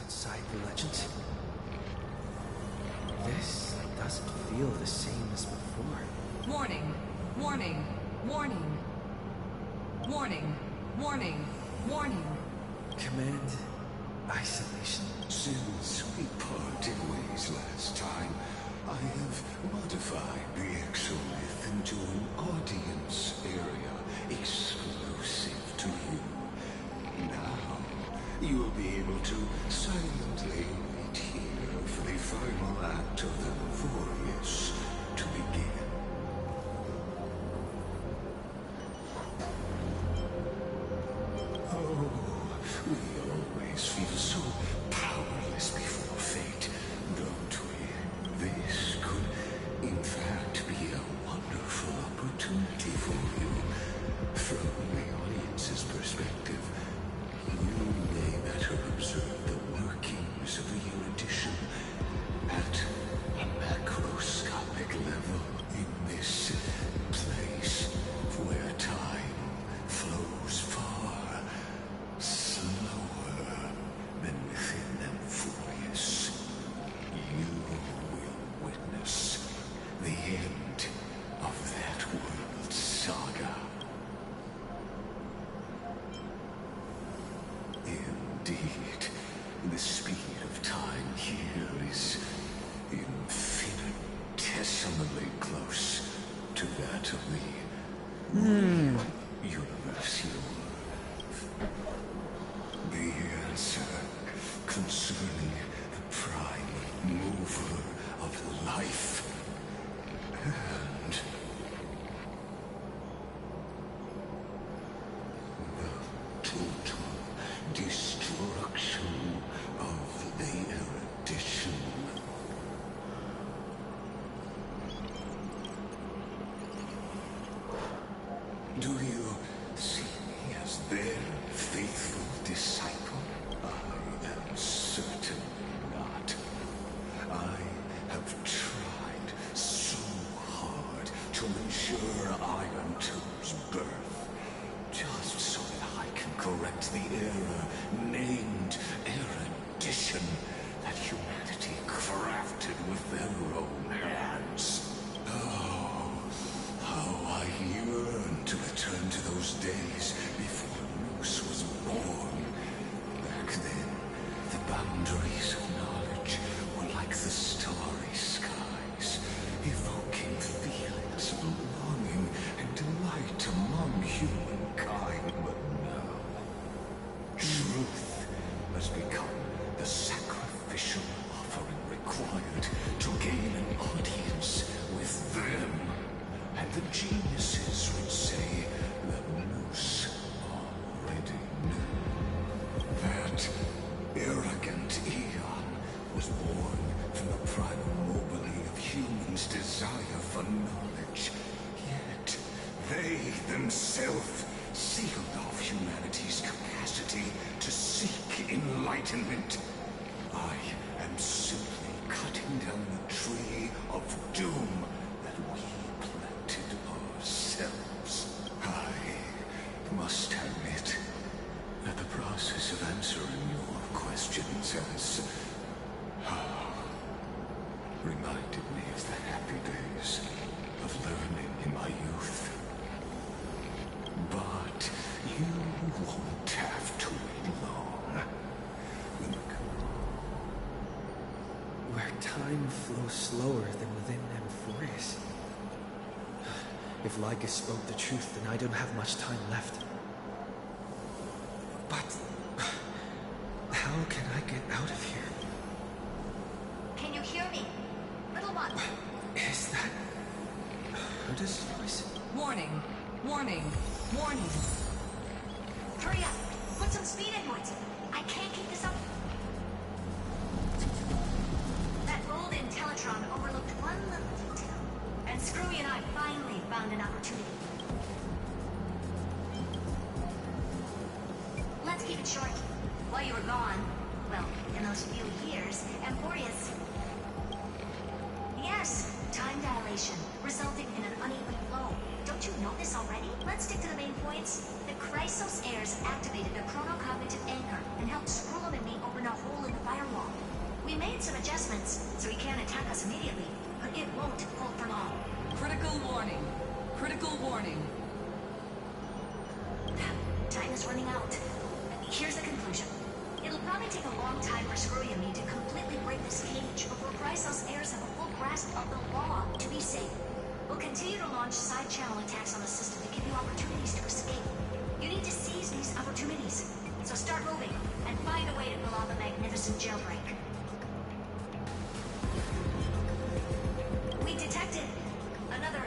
outside the legends. This doesn't feel the same as before. Warning! Warning! Warning! Warning! Warning! Warning! Command isolation. Since we parted ways last time, I have modified the exolith into an audience area exclusive to you. Now, you'll be able to silently wait here for the final act of the Laborious to begin. Oh, we always feel so powerless before fate, don't we? This could, in fact, be a wonderful opportunity for you. From the audience's perspective, you may better observe the workings of the erudition at a macroscopic level in this place where time flows far slower than within Amphorius. You will witness the end of that world's saga. Indeed, the speed of time here is infinitesimally close to that of the universe you love. The answer concerning the prime mover of life and the total destruction of the erudition. Do you see me as their faithful disciple? I am certain not. I have tried so hard to ensure Iron Two's birth, just so that I can correct the error named erudition that humanity crafted with their own hands. Oh, how I yearn to return to those days before Moose was born. Back then, the boundaries of knowledge were like the starry skies, evoking feelings of longing and delight among humankind. But now, truth has become the sacrificial offering required to gain an audience with them. And the geniuses would say that Moose already knew. That arrogant Eon was born from the primal mobile of humans' desire for knowledge. Yet they themselves sealed off humanity's capacity to seek enlightenment. I am simply cutting down the tree of doom that we planted ourselves. I must admit that the process of answering your questions has reminded me of the happy days of learning in my youth. But you won't have to wait long. Where time flows slower than within Amphorius. If Lycus spoke the truth, then I don't have much time left. But how can I get out of here? Can you hear me? Little one. Is that Herda's voice? Warning! Warning! Warning! Hurry up. Put some speed into it. I can't keep this up. That old Intellitron overlooked one little detail. And Screwy and I finally found an opportunity. Let's keep it short. While you were gone, well, in those few years, Amphorius... Yes, time dilation, resulting in an uneven flow. Don't you know this already? Let's stick to the main points. The Chrysos heirs activated a chronocognitive anchor and helped Skrullum and me open a hole in the fire We made some adjustments, so he can't attack us immediately, but it won't hold for long. Critical warning. Critical warning. Time is running out. Here's the conclusion. It'll probably take a long time for Screwy and me to completely break this cage before Chrysos heirs have a full grasp of the law to be safe. We'll continue to launch side-channel attacks on the system to give you opportunities to escape. You need to seize these opportunities. So start moving, and find a way to pull off a magnificent jailbreak. We detected another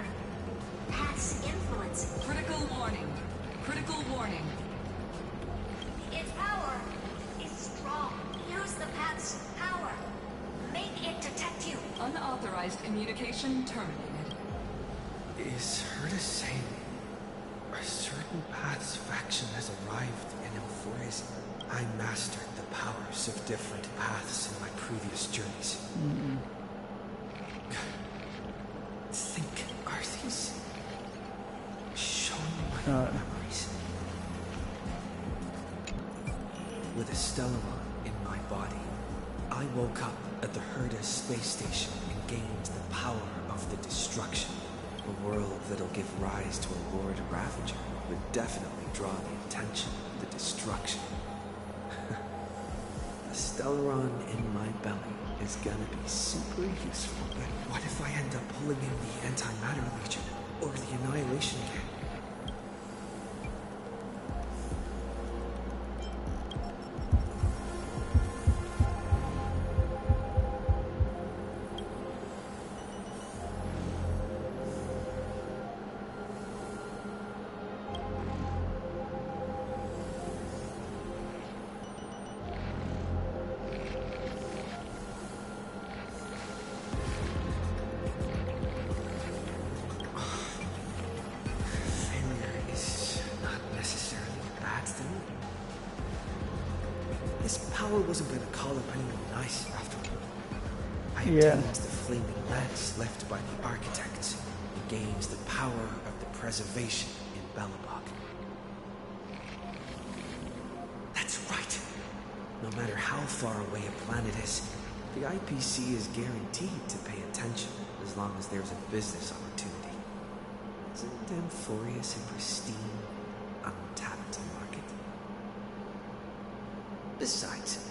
Path's influence. Critical warning. Critical warning. Its power is strong. Use the Path's power. Make it detect you. Unauthorized communication terminated. Is Herta saying a certain Path's faction has arrived in Amphoris? I mastered the powers of different paths in my previous journeys. Think, are these showing my memories? With a Stellaron in my body, I woke up at the Herta space station and gained the power of the destruction. A world that'll give rise to a Lord Ravager would definitely draw the attention of the destruction. The Stellaron in my belly is gonna be super useful, but what if I end up pulling in the Antimatter Legion or the Annihilation Gang? Wasn't going to call up anyone nice after all. I obtained the flaming lance left by the architects and gained the power of the preservation in Belobog. That's right. No matter how far away a planet is, the IPC is guaranteed to pay attention as long as there's a business opportunity. Isn't Amphorius a pristine, untapped market? Besides,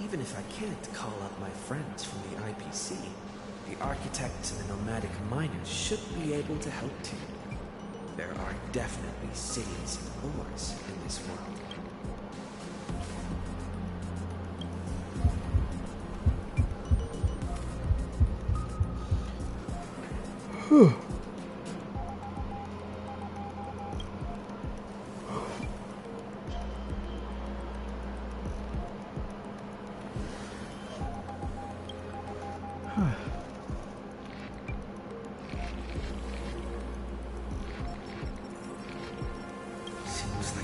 even if I can't call up my friends from the IPC, the architects and the nomadic miners should be able to help too. There are definitely cities and wars in this world.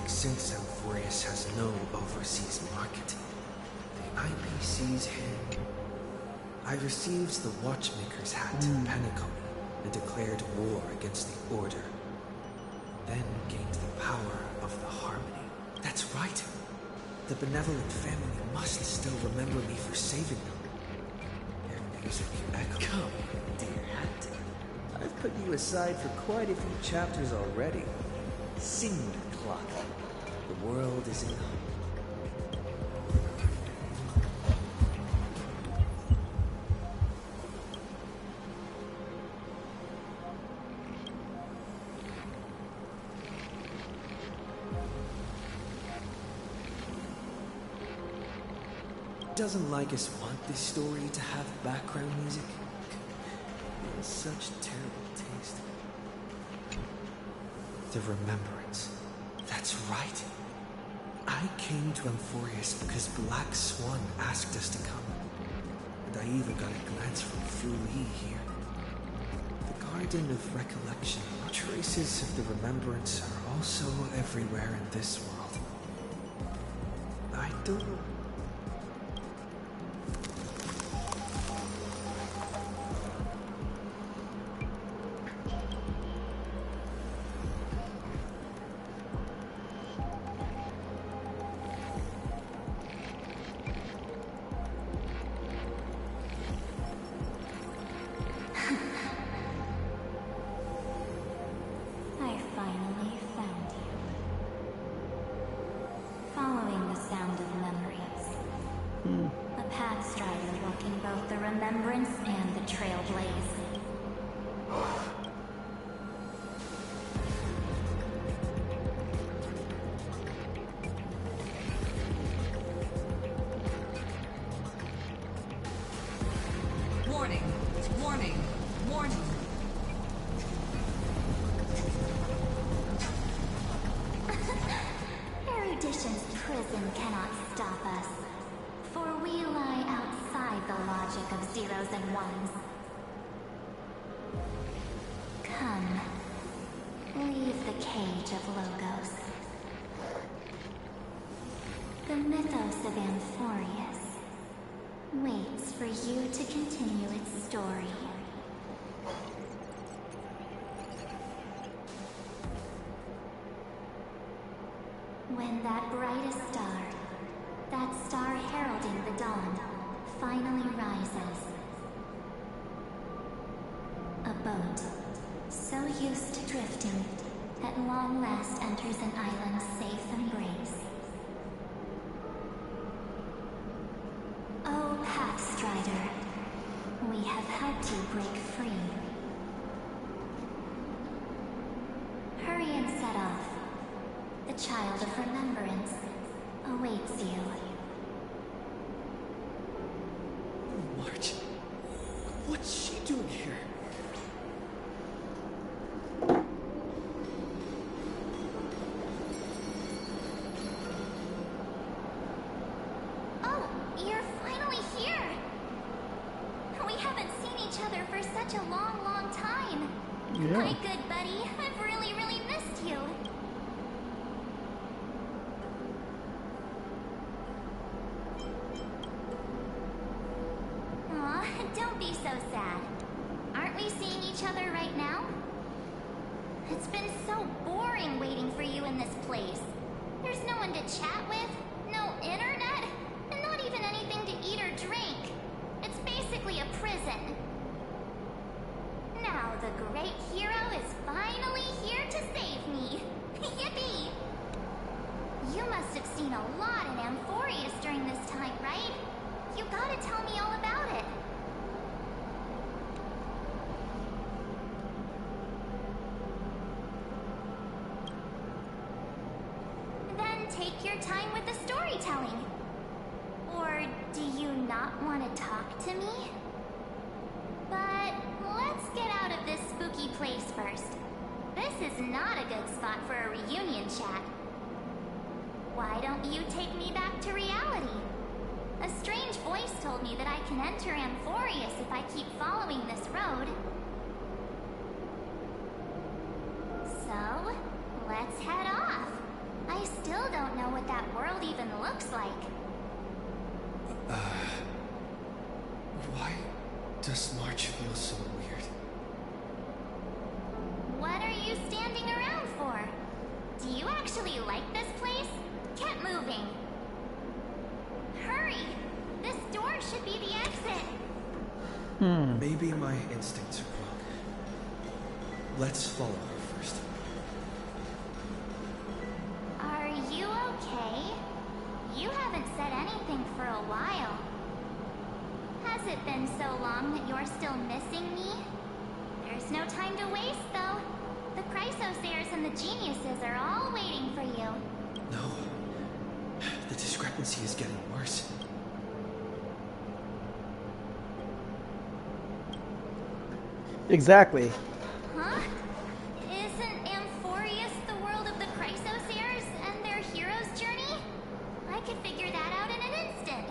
Since Amphorius has no overseas market, the IPC's hand. I received the Watchmaker's hat in Penacony and declared war against the Order. Then gained the power of the Harmony. That's right. The benevolent family must still remember me for saving them. Their music echoed. Come, dear hat. I've put you aside for quite a few chapters already. Sing the clock. The world is in hope. Doesn't Lycus want this story to have background music? It is such terrible taste. The remembrance. That's right. I came to Amphorius because Black Swan asked us to come. And I even got a glance from Fu Li here. The Garden of Recollection. Traces of the remembrance are also everywhere in this world. I don't know. ablaze. Warning. Warning. Warning. Erudition's prison cannot stop us, for we lie outside the logic of zeros and ones. Come, leave the cage of Logos. The mythos of Amphorius waits for you to continue its story. When that brightest star, that star heralding the dawn, finally rises, a boat, so used to drifting, at long last enters an island's safe embrace. Oh, Pathstrider, we have helped you break free. Hurry and set off. The child of remembrance awaits you. March. What's she doing here? Oh, you're finally here! We haven't seen each other for such a long, long time. Yeah. My good buddy, I've really, really missed you. Aw, don't be so sad. Aren't we seeing each other right now? It's been so boring waiting for you in this place. There's no one to chat with, no internet, and not even anything to eat or drink. It's basically a prison. Now the great hero is finally here to save me. Yippee! You must have seen a lot in Amphorius during this time, right? You gotta tell me all about it. Then take your time with the storytelling. Or do you not want to talk to me? But let's get out of this spooky place first. This is not a good spot for a reunion chat. Why don't you take me back to reality? A strange voice told me that I can enter Amphorius if I keep following this road. So, let's head off. I still don't know what that world even looks like. Why does March feel so weird? What are you standing around for? Do you actually like this place? Keep moving. Hurry! This door should be the exit. Maybe my instincts are wrong. Let's follow her first. Are you okay? You haven't said anything for a while. Has it been so long that you're still missing me? There's no time to waste, though. The Chrysosairs and the Geniuses are all waiting for you. No. The discrepancy is getting worse. Exactly. Huh? Isn't Amphorius the world of the Chrysosairs and their hero's journey? I could figure that out in an instant.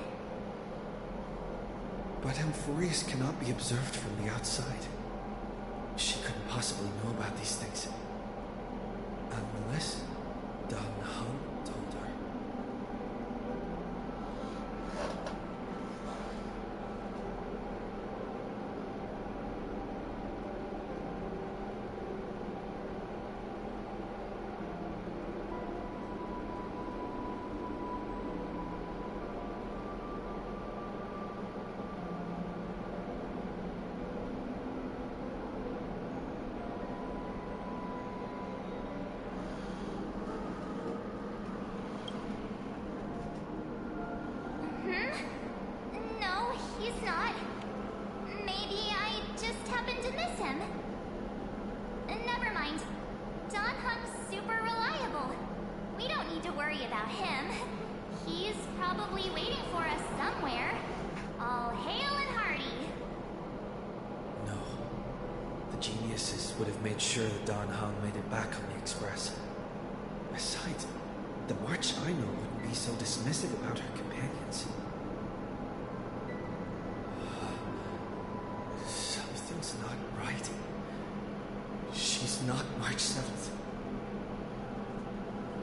But Amphorius cannot be observed from the outside. She couldn't possibly know about these things. Unless Dan Han told her. The geniuses would have made sure the Don Hung made it back on the Express. Besides, the March I know wouldn't be so dismissive about her companions. Something's not right. She's not March 7th.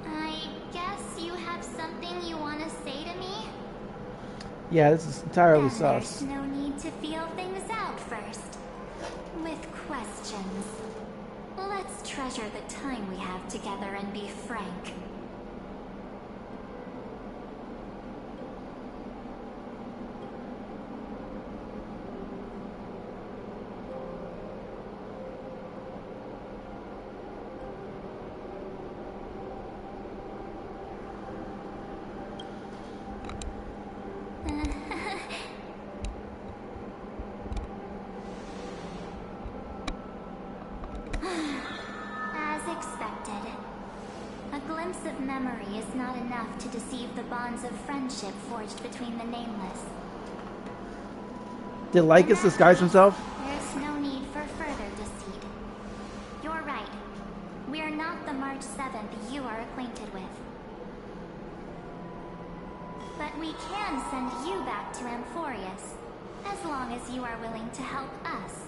I guess you have something you want to say to me? Yeah, this is entirely Then sus. there's no need to feel things out first. With questions. Let's treasure the time we have together and be frank. As expected. A glimpse of memory is not enough to deceive the bonds of friendship forged between the nameless. Did Lycus disguise himself? There's no need for further deceit. You're right. We're not the March 7th you are acquainted with. But we can send you back to Amphorius, as long as you are willing to help us.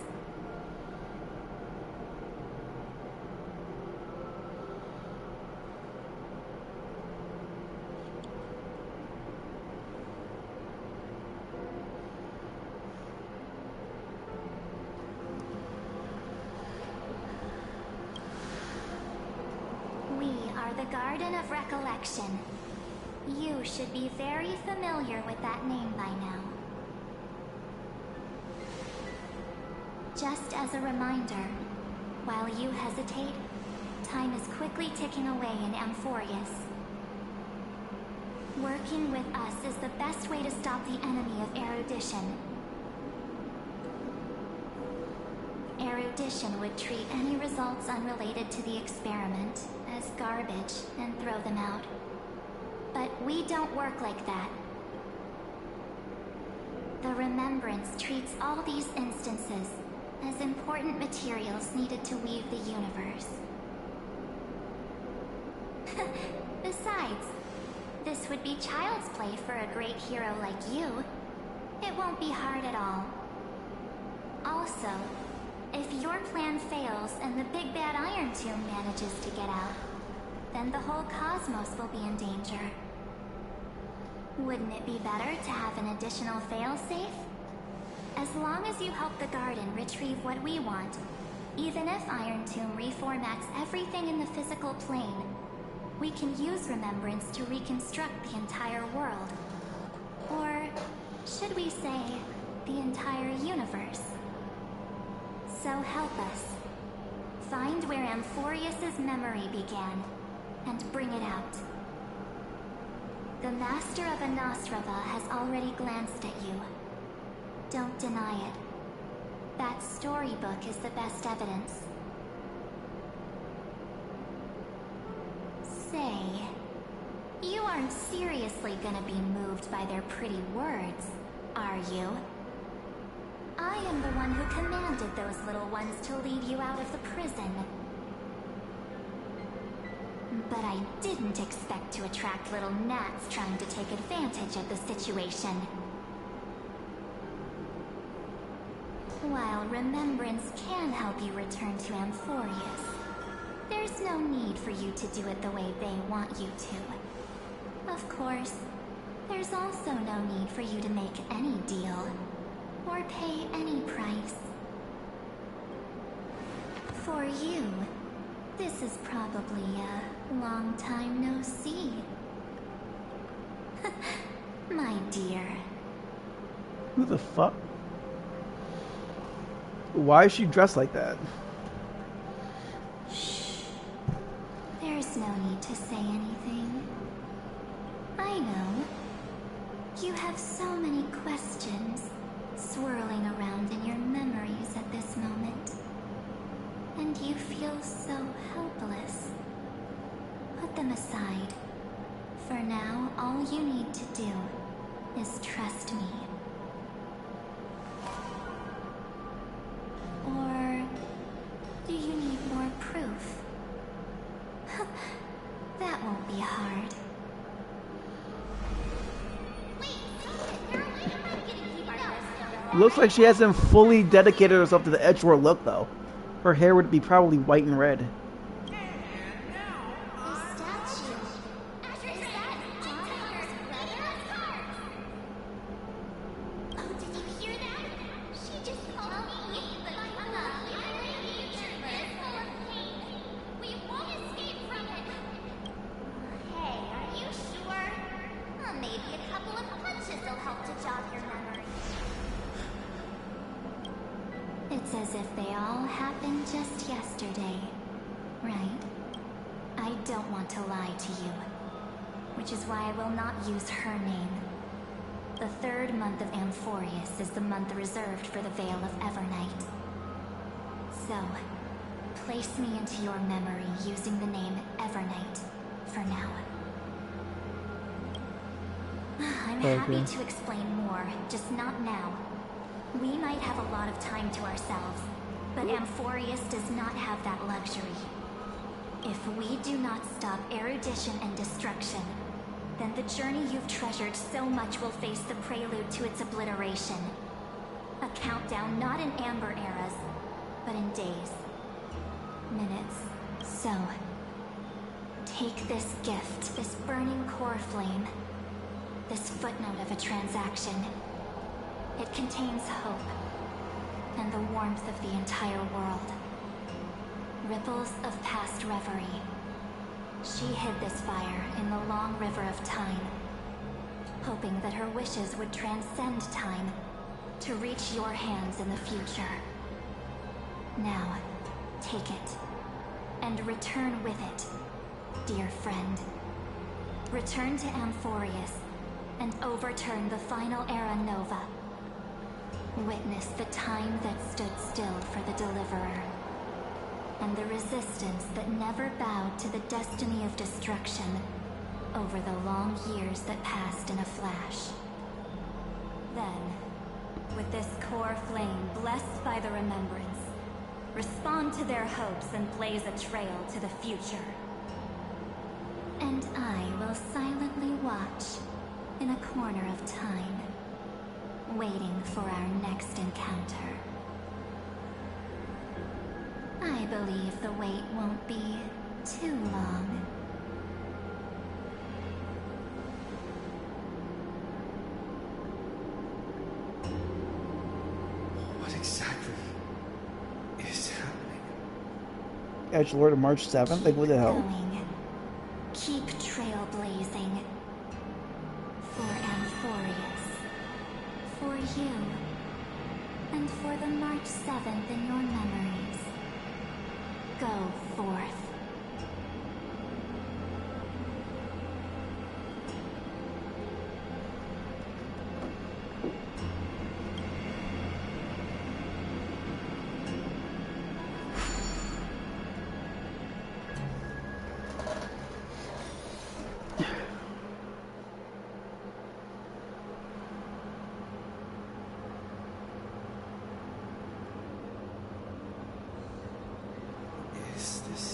We are the Garden of Recollection. You should be very familiar with that name by now. Just as a reminder, while you hesitate, time is quickly ticking away in Amphorius. Working with us is the best way to stop the enemy of erudition. Erudition would treat any results unrelated to the experiment as garbage and throw them out. But we don't work like that. The Remembrance treats all these instances as important materials needed to weave the universe. Besides, this would be child's play for a great hero like you. It won't be hard at all. Also, if your plan fails and the big bad Iron Tomb manages to get out, then the whole cosmos will be in danger. Wouldn't it be better to have an additional failsafe? As long as you help the Garden retrieve what we want, even if Iron Tomb reformats everything in the physical plane, we can use Remembrance to reconstruct the entire world. Or, should we say, the entire universe. So help us. Find where Amphorius's memory began, and bring it out. The Master of Anosrava has already glanced at you. Don't deny it. That storybook is the best evidence. Say, you aren't seriously gonna be moved by their pretty words, are you? I am the one who commanded those little ones to lead you out of the prison. But I didn't expect to attract little gnats trying to take advantage of the situation. While Remembrance can help you return to Amphorius, there's no need for you to do it the way they want you to. Of course, there's also no need for you to make any deal, or pay any price. For you, this is probably a long time no see. My dear. Who the fuck? Why is she dressed like that? Shh. There's no need to say anything. I know. You have so many questions swirling around in your memories at this moment. And you feel so helpless. Put them aside. For now, all you need to do is trust me. Or Looks like she hasn't fully dedicated herself to the edgelord look, though. Her hair would be probably white and red. The statue. Is that Donna's brother? Oh, did you hear that? She just called me the future full of pain. We won't escape from it. Hey, are you sure? Maybe a couple of punches will help to jog your memory. It's as if they all happened just yesterday, right? I don't want to lie to you, which is why I will not use her name. The third month of Amphorius is the month reserved for the Veil of Evernight. So, place me into your memory using the name Evernight for now. I'm happy to explain more, just not now. We might have a lot of time to ourselves, but Amphorius does not have that luxury. If we do not stop erudition and destruction, then the journey you've treasured so much will face the prelude to its obliteration. A countdown not in amber eras, but in days, minutes. So, take this gift, this burning core flame, this footnote of a transaction. It contains hope, and the warmth of the entire world. Ripples of past reverie. She hid this fire in the long river of time, hoping that her wishes would transcend time to reach your hands in the future. Now, take it, and return with it, dear friend. Return to Amphorius, and overturn the final era Nova. Witness the time that stood still for the Deliverer, and the resistance that never bowed to the destiny of destruction over the long years that passed in a flash. Then, with this core flame blessed by the remembrance, respond to their hopes and blaze a trail to the future. And I will silently watch in a corner of time, waiting for our next encounter. I believe the wait won't be too long. What exactly is happening? Edgelord of March 7th? Like, what the hell? Going. Keep trailblazing. For Amphorius. For you. And for the March 7th in your memories. Go forth. Is this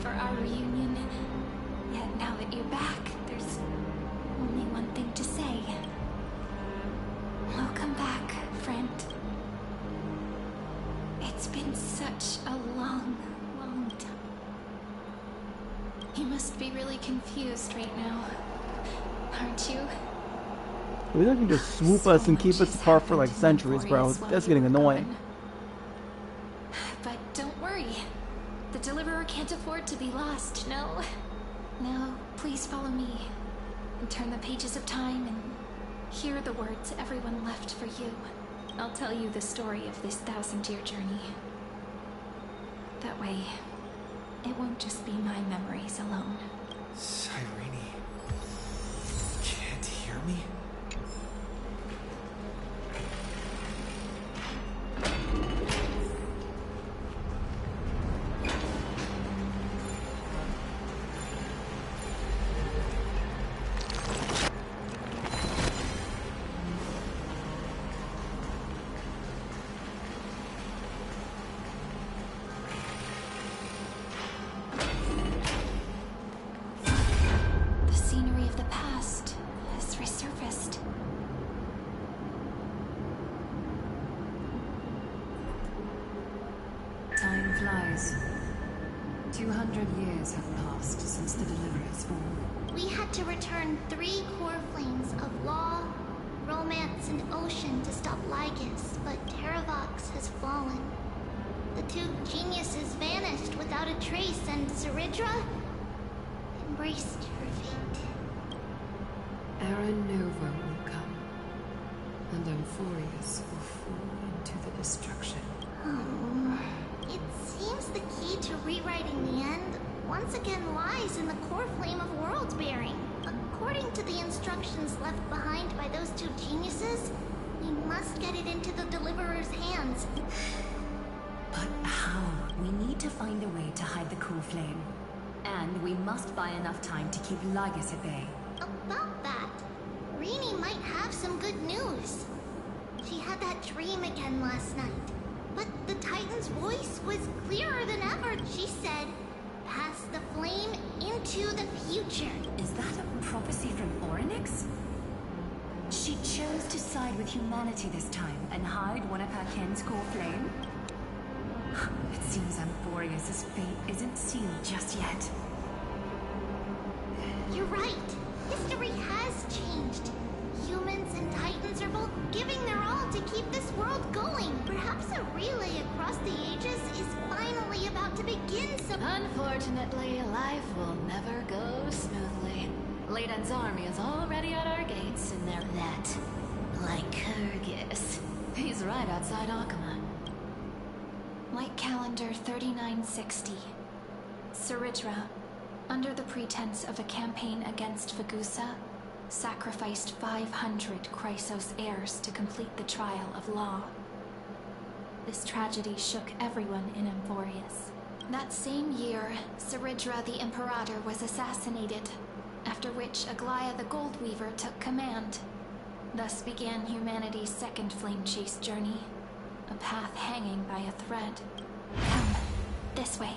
for our reunion. Yet now that you're back, there's only one thing to say. Welcome back, friend. It's been such a long time. You must be really confused right now, aren't you? We can just swoop us and keep us apart for like centuries, bro. That's getting annoying. But don't worry. The Deliverer can't afford to be lost, no? Now, please follow me. And turn the pages of time and hear the words everyone left for you. I'll tell you the story of this 1000-year journey. That way, it won't just be my memories alone. Cyrene, you can't hear me? Time flies. 200 years have passed since the Deliverer's fall. We had to return 3 core flames of law, romance, and ocean to stop Lygus, but Terravox has fallen. The 2 geniuses vanished without a trace, and Zeridra embraced her fate. Era Nova will come, and Amphorius will fall into the destruction. It seems the key to rewriting the end once again lies in the core flame of world bearing. According to the instructions left behind by those 2 geniuses, we must get it into the Deliverer's hands. But how? We need to find a way to hide the core flame. And we must buy enough time to keep Lygus at bay. About that, Rini might have some good news. She had that dream again last night. But the Titan's voice was clearer than ever. She said, pass the flame into the future. Is that a prophecy from Orynyx? She chose to side with humanity this time and hide one of her kin's core flame? It seems Amphorius' fate isn't sealed just yet. You're right. History has changed. Humans and Titans are both giving their all to keep this world going. Perhaps a relay across the ages is finally about to begin. Unfortunately, life will never go smoothly. Leiden's army is already at our gates, and they're net. Like Kyrgyz. He's right outside Akama. Light calendar 3960. Zeridra, under the pretense of a campaign against Fagusa, sacrificed 500 Chrysos heirs to complete the trial of law. This tragedy shook everyone in Amphorius. That same year, Zeridra the Imperator was assassinated, after which Aglaya the Goldweaver took command. Thus began humanity's second flame chase journey, a path hanging by a thread. Come, this way.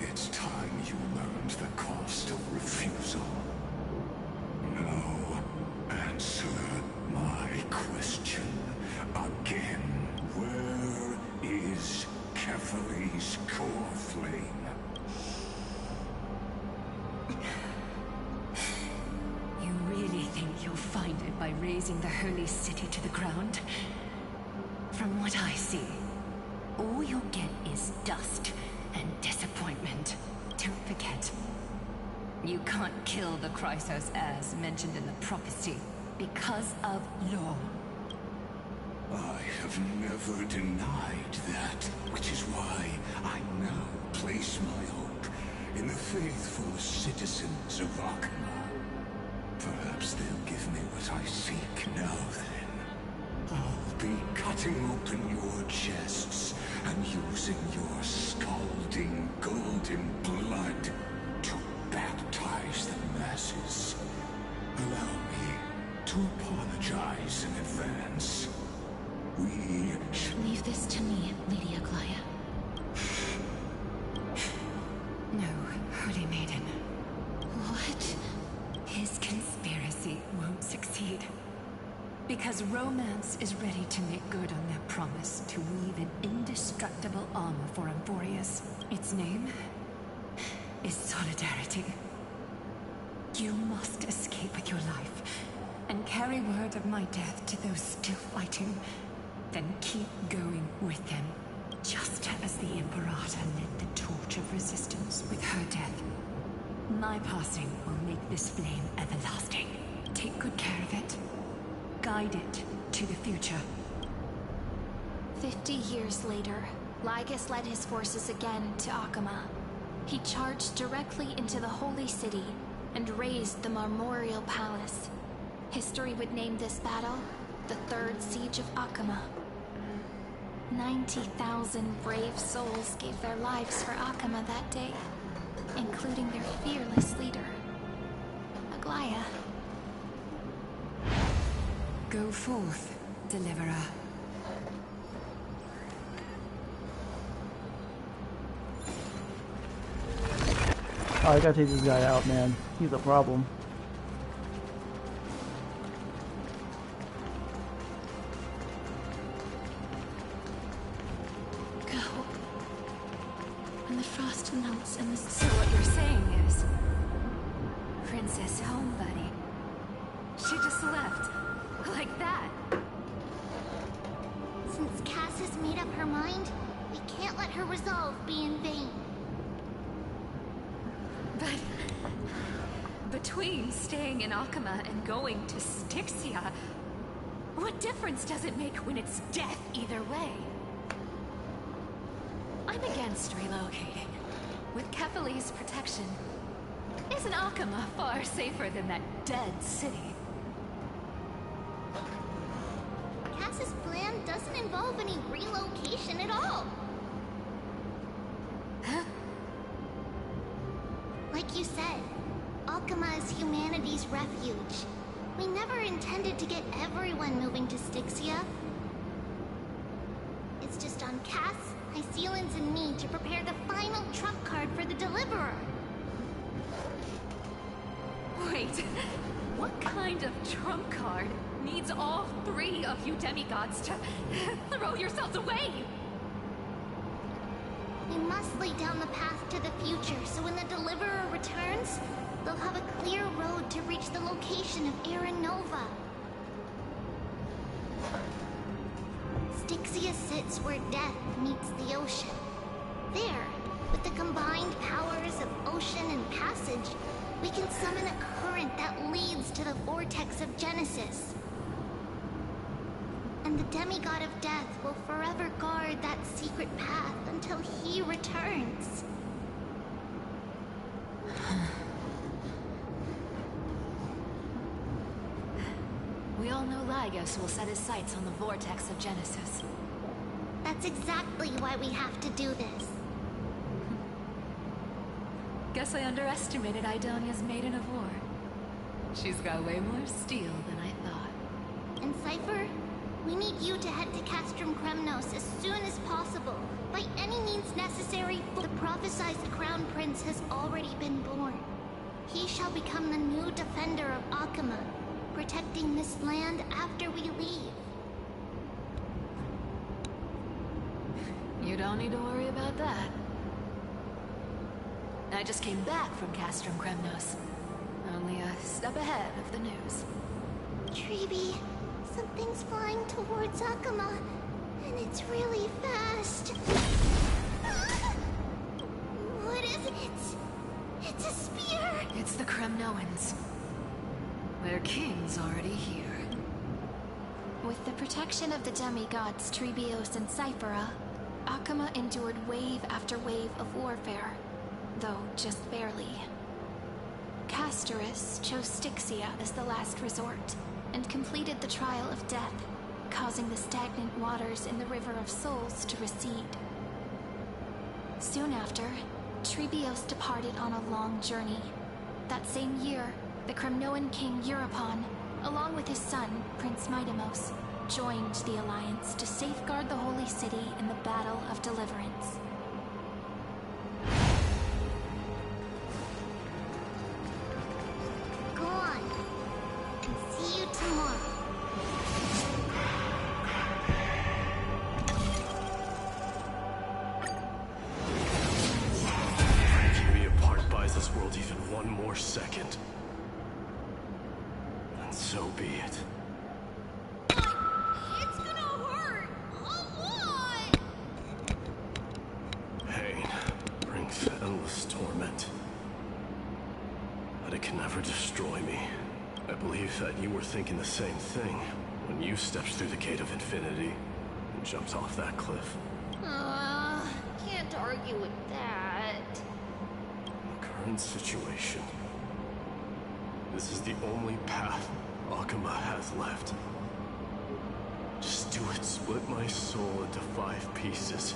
It's time you learned the cost of refusal. Now, answer my question again. Where is Kefali's core flame? You really think you'll find it by razing the holy city to the ground? From what I see, all you'll get is dust and disappointment. Don't forget, you can't kill the Chrysos heirs mentioned in the prophecy because of law. I have never denied that, which is why I now place my hope in the faithful citizens of Akama. Perhaps they'll give me what I seek. Now then, I'll be cutting open your chests and using your scalding golden blood to baptize the masses. Allow me to apologize in advance. We should... Leave this to me, Lady Aglaya. No, Holy Maiden. What? His conspiracy won't succeed. Because romance is ready to make good on their promise to weave an indestructible armor for Amphorius. Its name is Solidarity. You must escape with your life and carry word of my death to those still fighting. Then keep going with them, just as the Imperator lit the torch of resistance with her death. My passing will make this flame everlasting. Take good care of it. Guide it to the future. 50 years later, Lygus led his forces again to Akama. He charged directly into the Holy City and razed the Marmorial Palace. History would name this battle the Third Siege of Akama. 90,000 brave souls gave their lives for Akama that day, including their fearless leader, Aglaya. Go forth, Deliverer. Oh, I gotta take this guy out, man. He's a problem. Go. When the frost melts and the... So what you're saying is... Princess Homebuddy. She just left. Like that. Since Cass has made up her mind, we can't let her resolve be in vain. But... between staying in Akama and going to Styxia, what difference does it make when it's death either way? I'm against relocating. With Kefali's protection, isn't Akama far safer than that dead city? Cass's plan doesn't involve any relocation at all. Huh? Like you said, Akama is humanity's refuge. We never intended to get everyone moving to Styxia. It's just on Cass, Hycealans, and me to prepare the final trump card for the Deliverer. Wait, what kind of trump card needs all three of you demigods to throw yourselves away? We must lay down the path to the future, so when the Deliverer returns, they'll have a clear road to reach the location of Era Nova. Styxia sits where death meets the ocean. There, with the combined powers of ocean and passage, we can summon a current that leads to the vortex of Genesis. And the demigod of death will forever guard that secret path until he returns. We all know Lygus will set his sights on the vortex of Genesis. That's exactly why we have to do this. Guess I underestimated Idonia's Maiden of War. She's got way more steel than I thought. And Cypher, we need you to head to Castrum Kremnos as soon as possible. By any means necessary, the prophesized Crown Prince has already been born. He shall become the new defender of Akama, protecting this land after we leave. You don't need to worry about that. I just came back from Castrum Kremnos. Only a step ahead of the news. Treeby, something's flying towards Akama, and it's really fast. What is it? It's a spear! It's the Kremnoans. Their king's already here. With the protection of the demigods Trebios and Cyphera, Akama endured wave after wave of warfare, though just barely. Castorus chose Styxia as the last resort, and completed the trial of death, causing the stagnant waters in the River of Souls to recede. Soon after, Trebios departed on a long journey. That same year, the Kremnoan king Euripon, along with his son, Prince Midamos, joined the Alliance to safeguard the Holy City in the Battle of Deliverance. Go on, and see you tomorrow. Breaking me apart buys this world even one more second. And so be it. It's gonna hurt a lot! Pain brings endless torment. But it can never destroy me. I believe that you were thinking the same thing when you stepped through the gate of infinity and jumped off that cliff. Can't argue with that. The current situation. This is the only path Akama has left. Just do it. Split my soul into 5 pieces.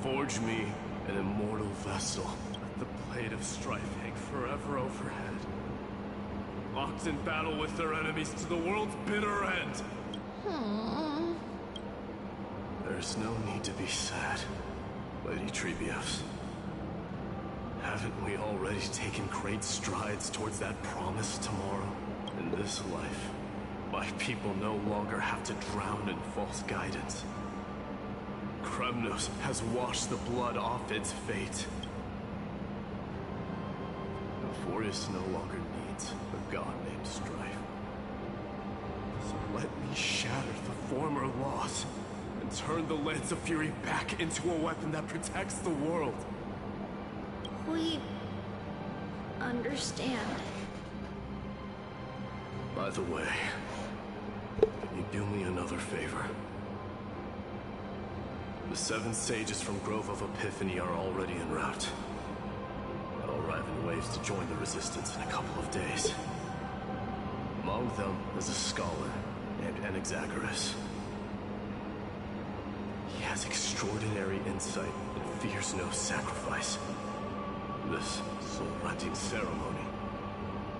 Forge me an immortal vessel. Let the blade of strife hang forever overhead. Locked in battle with their enemies to the world's bitter end. There's no need to be sad, Lady Trebios. Haven't we already taken great strides towards that promised tomorrow? In this life, my people no longer have to drown in false guidance. Kremnos has washed the blood off its fate. Euphorius no longer needs a god named Strife. So let me shatter the former loss and turn the Lance of Fury back into a weapon that protects the world. We understand. By the way, can you do me another favor? The 7 sages from Grove of Epiphany are already en route. They'll arrive in waves to join the resistance in a couple of days. Among them is a scholar named Anaxagoras. He has extraordinary insight and fears no sacrifice. This soul-rending ceremony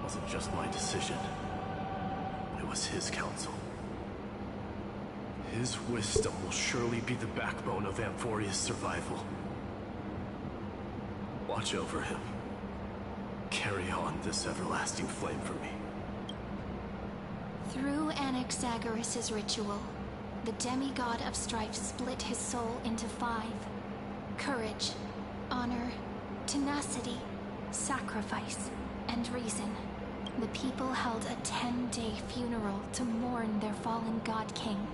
wasn't just my decision. It was his counsel. His wisdom will surely be the backbone of Amphoria's survival. Watch over him. Carry on this everlasting flame for me. Through Anaxagoras' ritual, the demigod of strife split his soul into 5. Courage, honor, tenacity, sacrifice, and reason. The people held a 10-day funeral to mourn their fallen god king.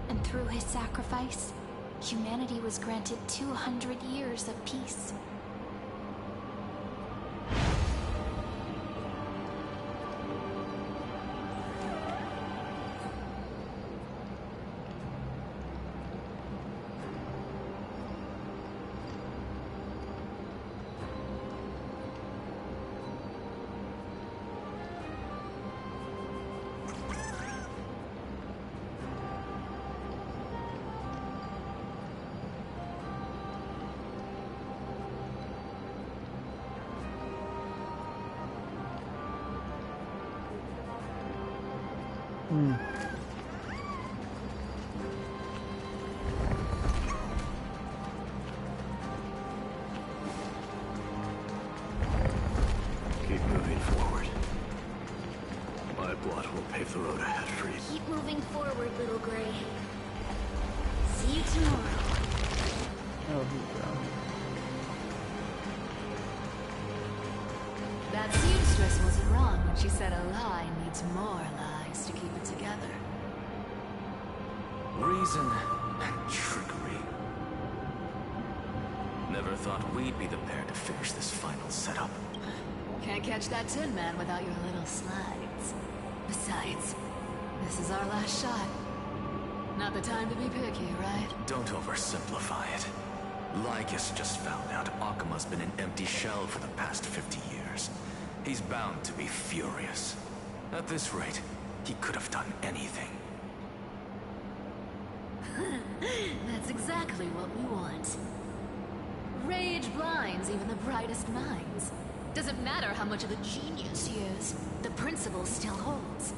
And through his sacrifice, humanity was granted 200 years of peace. Keep moving forward. My blood will pave the road ahead for you. Keep moving forward, little gray. See you tomorrow. Oh, he's down. That seamstress wasn't wrong when she said a lie needs more lies to keep it together. Reason and trickery. Never thought we'd be the pair to finish this final setup. Can't catch that Tin Man without your little slides. Besides, This is our last shot. Not the time to be picky, right? Don't oversimplify it. Lycus just found out Akuma's been an empty shell for the past 50 years. He's bound to be furious. At this rate, he could have done anything. That's exactly what we want. Rage blinds even the brightest minds. Doesn't matter how much of a genius he is, the principle still holds.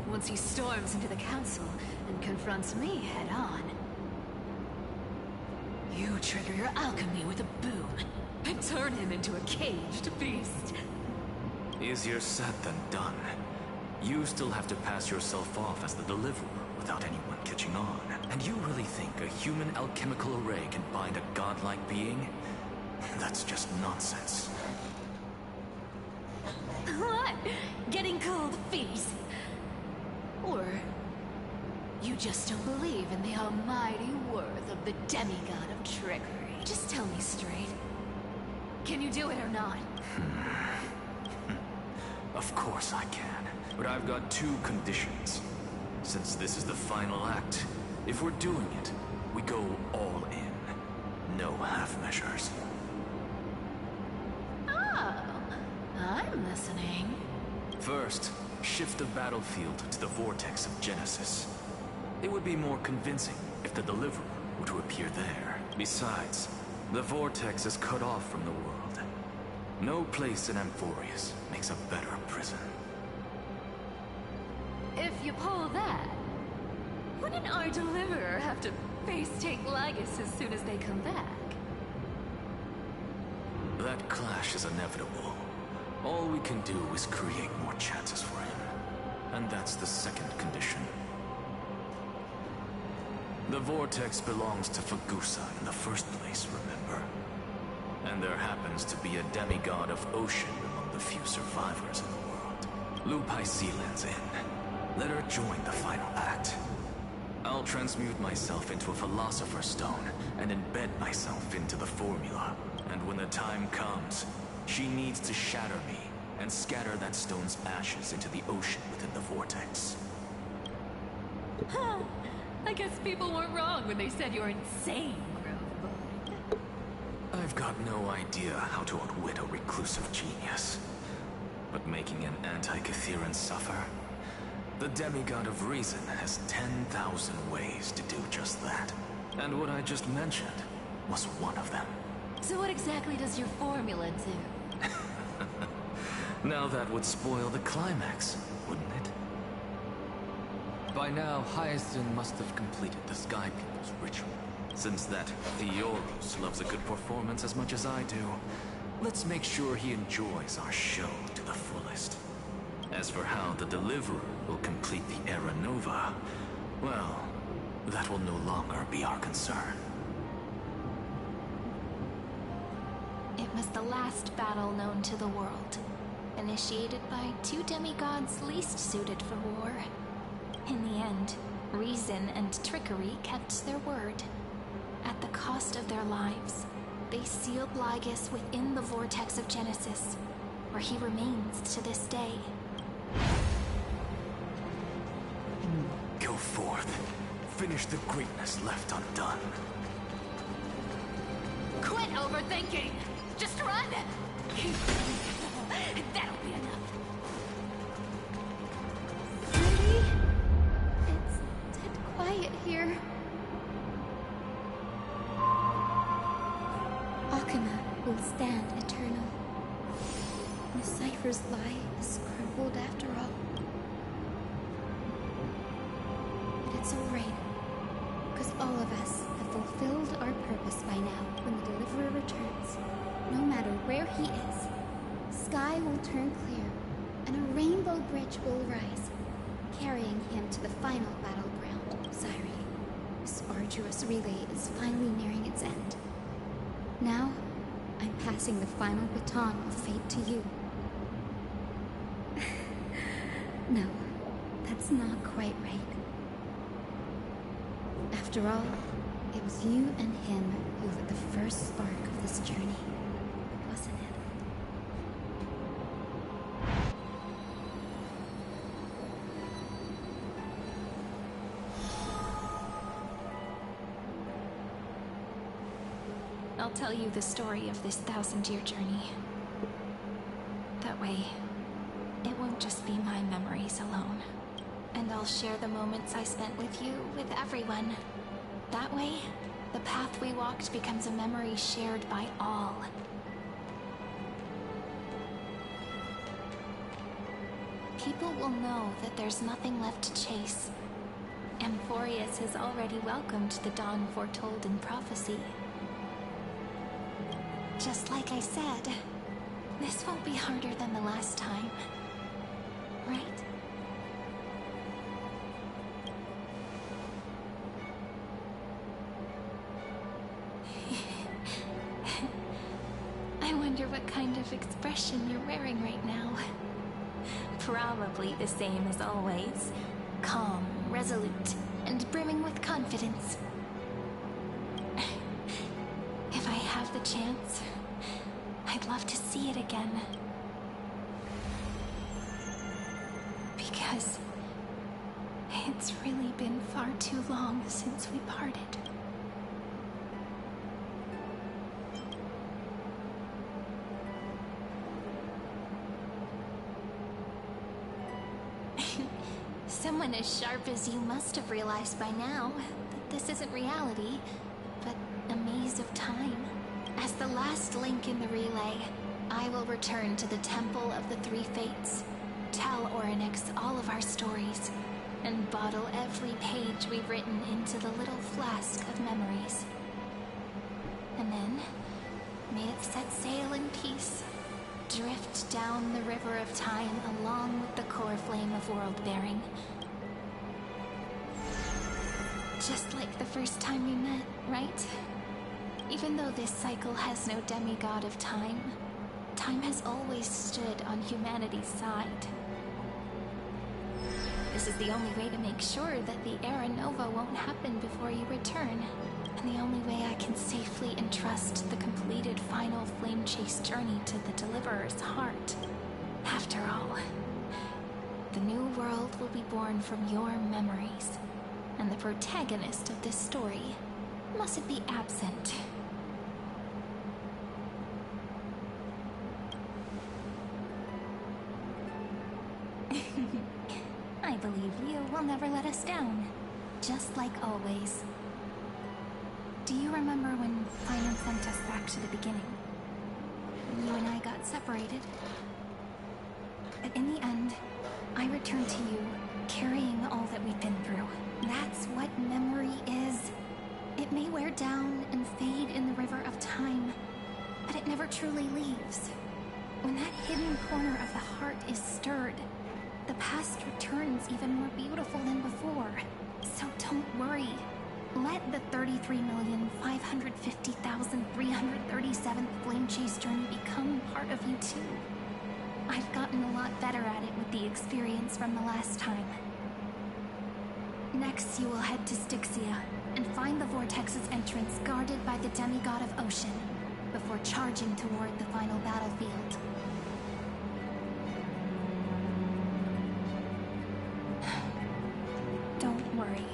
Once he storms into the council and confronts me head-on. You trigger your alchemy with a boom and turn him into a caged beast. Easier said than done. You still have to pass yourself off as the deliverer without anyone catching on. And you really think a human alchemical array can bind a godlike being? That's just nonsense. What? Getting cold feet? Or you just don't believe in the almighty worth of the demigod of trickery? Just tell me straight. Can you do it or not? Of course I can, but I've got two conditions. Since this is the final act, if we're doing it, we go all in. No half measures. Oh, I'm listening. First, shift the battlefield to the vortex of Genesis. It would be more convincing if the deliverer were to appear there. Besides, the vortex is cut off from the world. No place in Amphorius makes a better prison. If you pull that, wouldn't our deliverer have to face tank Lygus as soon as they come back? That clash is inevitable. All we can do is create more chances for him. And that's the second condition. The vortex belongs to Fagusa in the first place, remember? And there happens to be a demigod of ocean among the few survivors in the world. Lupaisilan's in. Let her join the final act. I'll transmute myself into a philosopher's stone and embed myself into the formula. And when the time comes, she needs to shatter me and scatter that stone's ashes into the ocean within the vortex. Huh. I guess people weren't wrong when they said you're insane, Grove Boy. I've got no idea how to outwit a reclusive genius. But making an anti-Catheran suffer? The demigod of reason has 10,000 ways to do just that. And what I just mentioned was one of them. So what exactly does your formula do? Now that would spoil the climax, wouldn't it? By now, Hyacinth must have completed the Sky People's ritual. Since that Theoros loves a good performance as much as I do, let's make sure he enjoys our show to the fullest. As for how the Deliverer will complete the Era Nova, well, that will no longer be our concern. It was the last battle known to the world, initiated by two demigods least suited for war. In the end, reason and trickery kept their word. At the cost of their lives, they sealed Lygus within the vortex of Genesis, where he remains to this day. Go forth. Finish the greatness left undone. Quit overthinking! Just run! That'll be enough. Really? It's dead quiet here. Akuma will stand eternal. The cipher's lie is crumbled after all. But it's alright, because all of us have fulfilled our purpose by now when the Deliverer returns. No matter where he is, sky will turn clear, and a rainbow bridge will rise, carrying him to the final battleground, Syri. This arduous relay is finally nearing its end. Now, I'm passing the final baton of fate to you. No, that's not quite right. After all, it was you and him who lit the first spark of this journey, wasn't it? I'll tell you the story of this 1,000-year journey. That way, it won't just be my memories alone. And I'll share the moments I spent with you, with everyone. That way, the path we walked becomes a memory shared by all. People will know that there's nothing left to chase. Amphorius has already welcomed the dawn foretold in prophecy. Just like I said, this won't be harder than the last time. Right? I wonder what kind of expression you're wearing right now. Probably the same as always. Calm, resolute, and brimming with confidence. If I have the chance, I'd love to see it again. Because it's really been far too long since we parted. Someone as sharp as you must have realized by now that this isn't reality, but a maze of time. As the last link in the relay, I will return to the Temple of the Three Fates, tell Orynyx all of our stories, and bottle every page we've written into the little flask of memories. And then, may it set sail in peace, drift down the river of time along with the core flame of world-bearing. Just like the first time we met, right? Even though this cycle has no demigod of time, time has always stood on humanity's side. This is the only way to make sure that the Era Nova won't happen before you return, and the only way I can safely entrust the completed final flame chase journey to the Deliverer's heart. After all, the new world will be born from your memories, and the protagonist of this story mustn't be absent. I believe you will never let us down, just like always. Do you remember when Simon sent us back to the beginning? You and I got separated. But in the end, I returned to you, carrying all that we've been through. That's what memory is. It may wear down and fade in the river of time, but it never truly leaves. When that hidden corner of the heart is stirred, the past returns even more beautiful than before. So don't worry. Let the 33,550,337th Flame Chase journey become part of you too. I've gotten a lot better at it with the experience from the last time. Next, you will head to Styxia and find the Vortex's entrance guarded by the demigod of Ocean before charging toward the final battlefield. Don't worry.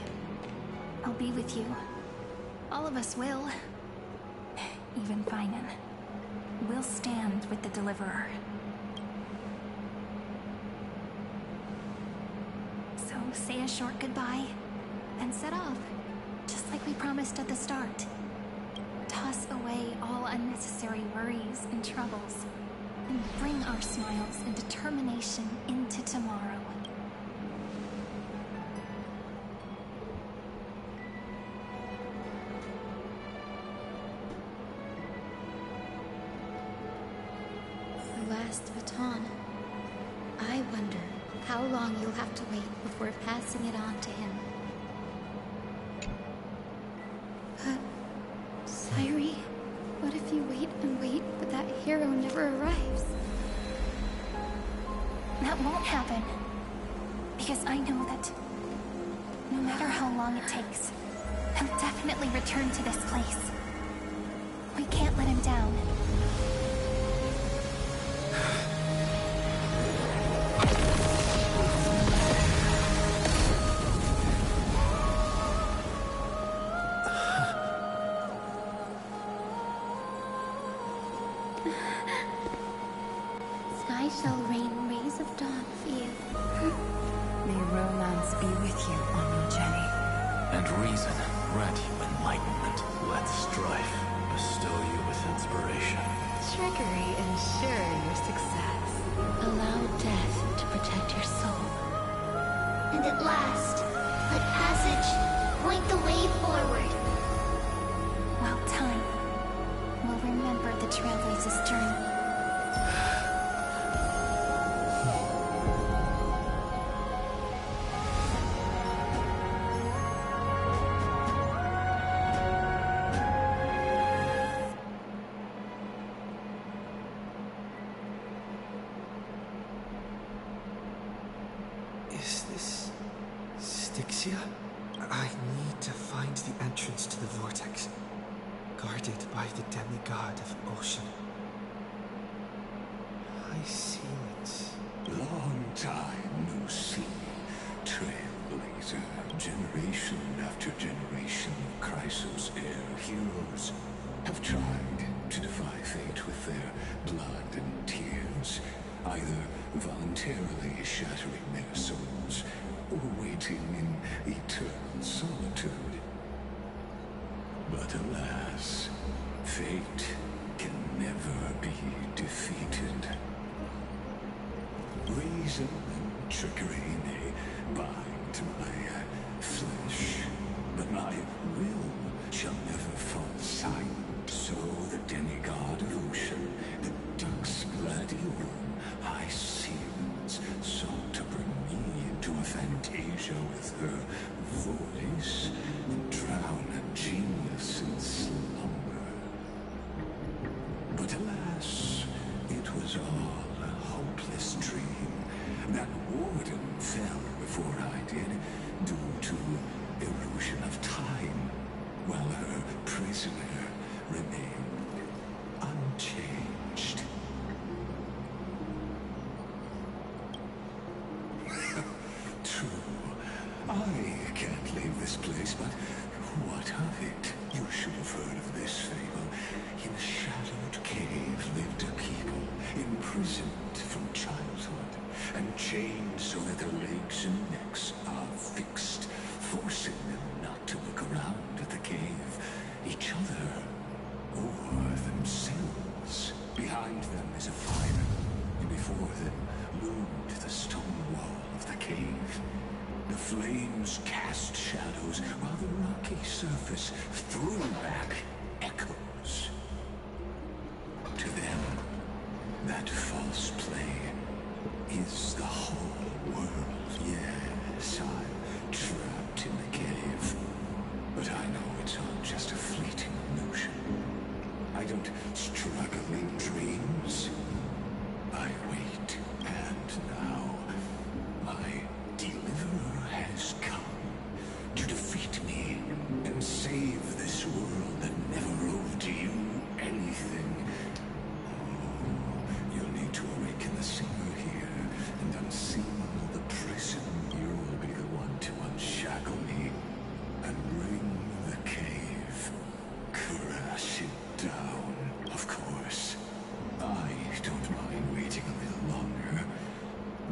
I'll be with you. All of us will. Even Finan. We'll stand with the Deliverer. So say a short goodbye, and set off, just like we promised at the start. Toss away all unnecessary worries and troubles, and bring our smiles and determination into tomorrow. The last baton. I wonder how long you'll have to wait before passing it on to him. But, Sairi, what if you wait and wait, but that hero never arrives? That won't happen. Because I know that no matter how long it takes, he'll definitely return to this place. We can't let him down. and reason grant you enlightenment. Let strife bestow you with inspiration. Trickery ensure your success. Allow death to protect your soul. And at last, let passage point the way forward. While time will remember the Trailblazers' journey. Is this Styxia? I need to find the entrance to the vortex, guarded by the demigod of ocean. I see it. Long time no see. Trailblazer, generation after generation of Chrysos Air heroes have tried to defy fate with their blood and tears, either voluntarily shattering their souls or waiting in eternal solitude. But alas, fate can never be defeated. Reason and trickery may bind my flesh, but my will shall never fall silent. So the demigod of ocean, the duck's gladiolum, high seas, sought to bring me into a fantasia with her voice and drown a genius in slumber. But alas, it was all a hopeless dream. That warden fell before I did, due to illusion of time, while her prisoner remained unchanged. True, I can't leave this place, but what of it? You should have heard of this fable. In a shadowed cave lived a people, imprisoned from childhood, and chained so that their legs and necks are fixed, forcing them not to look around at the cave, each other, or themselves. Behind them is a fire, and before them loomed the stone wall of the cave. The flames cast shadows, while the rocky surface threw back echoes. To them, that false play is the whole world. Yes, I'm trapped in the cave, but I know it's all just a fleeting illusion. I don't struggle in dreams. I wait, and now my deliverer has come to defeat me and save this world that never owed you anything. Oh, you'll need to awaken the singer here and unseal the prison. You'll be the one to unshackle me and bring the cave crashing down. Of course, I don't mind waiting a little longer.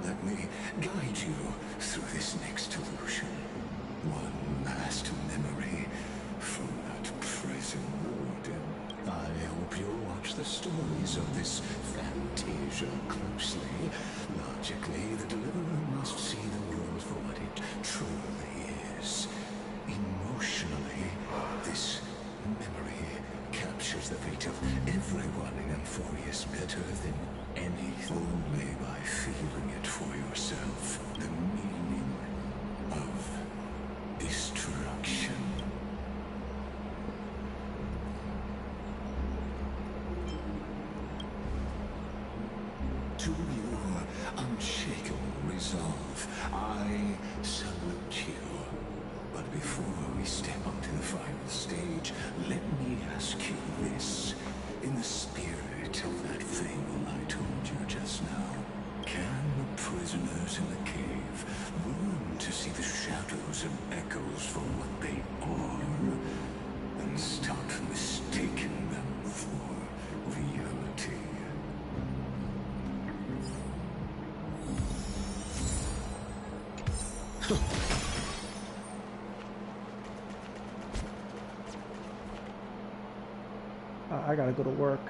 Let me guide you through this next illusion. One last memory from that prison warden. I hope you'll watch the stories of this fantasia closely. Logically, the deliverer must see the world for what it truly is. Emotionally, this memory captures the fate of everyone in Amphorius better than any. Only by feeling it for yourself. The meaning of destruction. To your unshakable resolve, I salute you. But before we step onto the final stage, let me ask you this. In the spirit of that fable I told you just now, can the prisoners in the cave learn to see the shadows and echoes for what they are, and stop mistaking them for reality? I gotta go to work.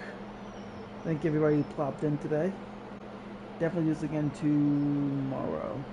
Thank everybody who plopped in today. Definitely do this again tomorrow.